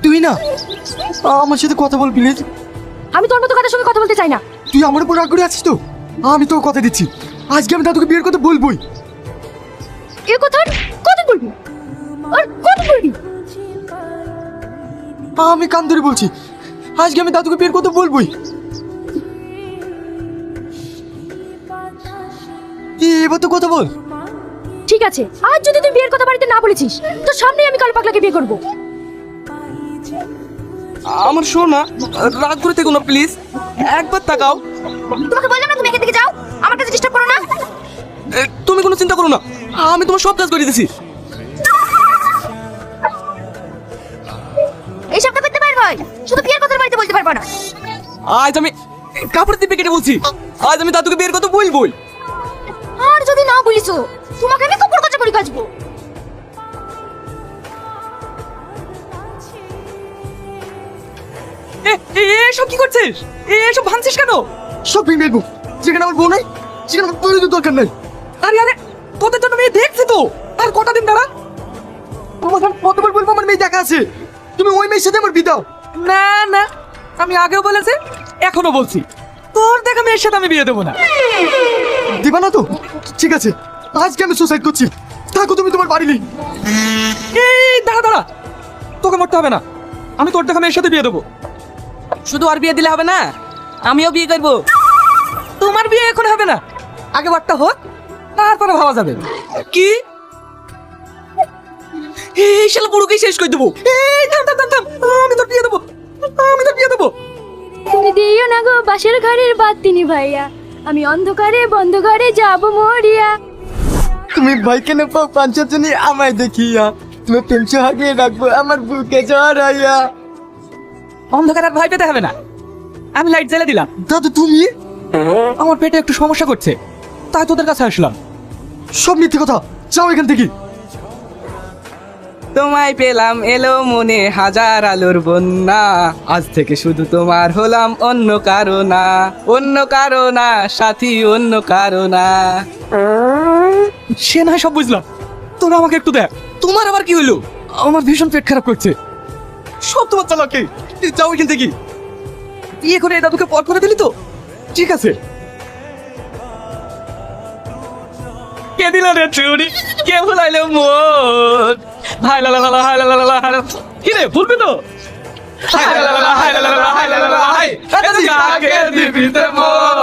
তুই না আমার সাথে কথা বল প্লিজ। আমি তোর মতো কারোর সঙ্গে কথা বলতে চাই না। তুই আমার উপর রাগ করে আছিস তো? আমি তোকে কথা দিচ্ছি, আজকে আমি দাদুকে বিয়ের কথা বলবোই। এ কথা আর কত বলবি, আর কত বলবি? আমি কান ধরে বলছি, আজকে আমি দাদুকে বিয়ের কথা বলবোই। এবার তো কথা বল। ঠিক আছে, আজ যদি তুই বিয়ের কথা বাড়িতে না বলেছিস তো সামনেই আমি কালো পাগলাকে বিয়ে করব। আমার শোনা, রাগ করে থেকো না প্লিজ, একবার তাকাও। তোমাকে বললাম না তুমি এখান থেকে যাও, আমার কাছে ডিস্টার্ব করো না। তুমি কোনো চিন্তা করো না, আমি তোমার সব কাজ করে দিতেছি। এই সব করতে পারবো, শুধু বিয়ের কথা বাড়িতে বলতে পারবো না। আজ আমি কাপড় দিয়ে কেটে বলছি, আজ আমি দাদুকে বিয়ের কথা বলবোই। আর যদি না বলিছো তোমাকে আমি কাপড় কাচা করে কাচবো। এসব কি করছিস? এসব ভাঙছিস কেন? সব ভেঙে ফেলবো, যেখানে আমার বউ নাই সেখানে আমার তোর দরকার নাই। আরে আরে, তোদের জন্য মেয়ে দেখছি তো, আর কটা দিন দাঁড়া। তোমাকে আমি কতবার বলবো আমার মেয়ে দেখা আছে, তুমি ওই মেয়ের সাথে আমার বিয়ে দাও। না না, আমি আগেও বলেছি, এখনো বলছি, তোর দেখা মেয়ের সাথে আমি বিয়ে দেবো না। দিবা না তো? ঠিক আছে, আজকে আমি সুসাইড করছি, থাকো তুমি তোমার বাড়ি নেই। এই দাঁড়া দাঁড়া, তোকে মরতে হবে না, আমি তোর দেখা মেয়ের সাথে বিয়ে দেবো। শুধু আর বিয়ে দিলে হবে না, আমিও বিয়ে করবো। তোমার বিয়ে এখন হবে না, আগে বারটা হোক, তারপরে ভাবা যাবে। কি? এই শালা পুরোকেই শেষ করে দেবো। এই থাম থাম থাম থাম, আমি তোর বিয়ে দেবো, আমি তোর বিয়ে দেবো। তুমি দিও না গো বাসের ঘরের বাতি নিভাইয়া, আমি অন্ধকারে বন্ধ ঘরে যাব মরিয়া। তুমি ভাইকে না পাও পাঞ্চাচনি আমায় দেখিয়া, তুমি প্রেম সোহাগে রাখবো আমার বুকে জড়াইয়া। অন্ধকার আর ভয় পেতে হবে না, আমি লাইট জ্বালা দিলাম। দাদু তুমি? আমার পেটে একটু সমস্যা করছে, তাই তোদের কাছে আসলাম। সব মিথ্যে কথা, যাও এখান থেকে। তোমায় পেলাম এলো মনে হাজার আলোর বন্যা, আজ থেকে শুধু তোমার হলাম, অন্য কারো না, অন্য কারো না সাথী, অন্য কারো না। সে না সব বুঝলাম, তোরা আমাকে একটু দেখ। তোমার আবার কি হলো? আমার ভীষণ পেট খারাপ করছে। সব তোমার চালাকি, যাও এখান থেকে। বিয়ে করে দাদুকে পর করে দিলি তো? ঠিক আছে। কে দিল রে চুরি, কে ভুলাইলো মন, হাই লা লা লা হাই লা লা লা হাই। কি রে ভুলবি তো? হাই লা লা লা হাই লা লা লা হাই লা লা লা হাই, এত জাগে দিবি তে মন।